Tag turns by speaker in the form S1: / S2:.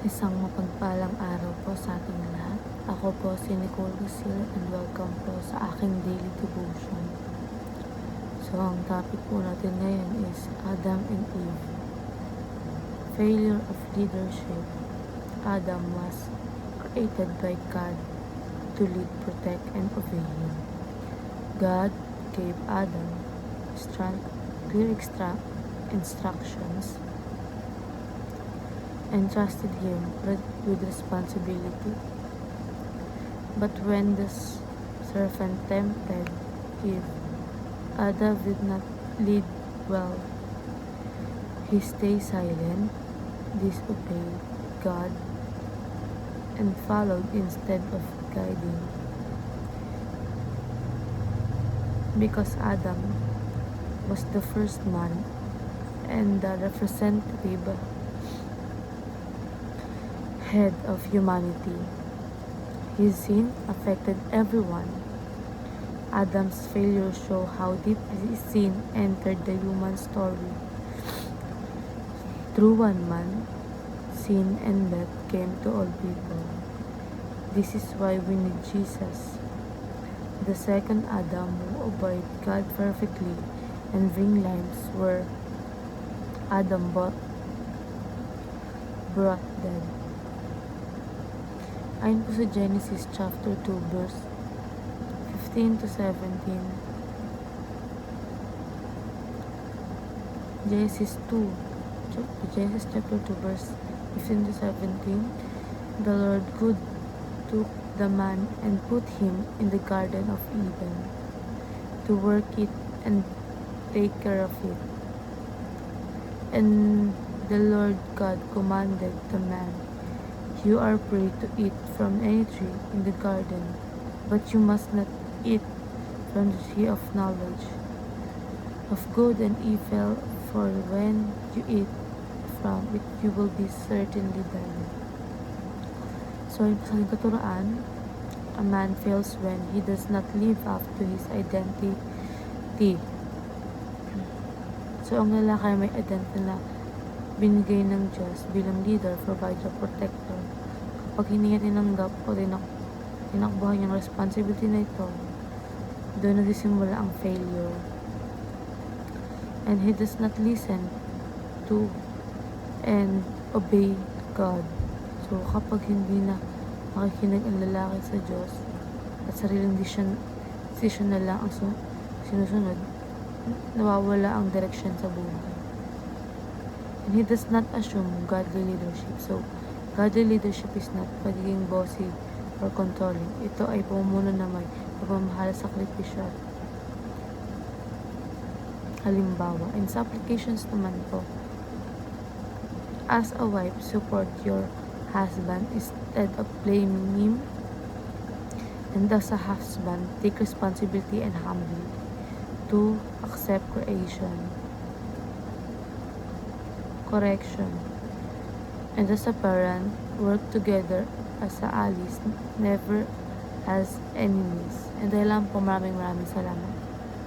S1: Isang mapagpalang araw po sa ating lahat. Ako po si Nicole Lucille and welcome po sa aking daily devotion. So, ang topic po natin ngayon is Adam and Eve. Failure of leadership. Adam was created by God to lead, protect, and obey Him. God gave Adam clear instructions and trusted him with responsibility. But when the serpent tempted Eve, Adam did not lead well. He stayed silent, disobeyed God, and followed instead of guiding. Because Adam was the first man and the representative head of humanity. His sin affected everyone. Adam's failure showed how deeply sin entered the human story. Through one man, sin and death came to all people. This is why we need Jesus, the second Adam who obeyed God perfectly and bring lives where Adam brought death. Ayon po sa Genesis chapter 2 verse 15 to 17. Genesis chapter 2 verse 15 to 17. The Lord God took the man and put him in the Garden of Eden to work it and take care of it. And the Lord God commanded the man, "You are free to eat from any tree in the garden, but you must not eat from the tree of knowledge of good and evil, for when you eat from it, you will be certainly dead." So, sa katuraan, a man fails when he does not live up to his identity. So, ang lalaki may identity na binigay ng Diyos bilang leader, provider, protector. Kapag hindi niya tinanggap o tinakbuhan yung responsibility na ito, doon nagsisimula ang failure. And he does not listen to and obey God. So, kapag hindi na makikinig ang lalaki sa Diyos at sariling decision na lang ang sinusunod, nawawala ang direction sa buhay. And he does not assume godly leadership. So, godly leadership is not pagiging bossy or controlling. Ito ay pamumuno na may pagmamahal, sakripisyo. Halimbawa, and sa applications naman po, as a wife, support your husband instead of blaming him. And as a husband, take responsibility and humbly to accept correction. And as a parent, work together as allies, never as enemies. And dahil lang po, maraming salamat.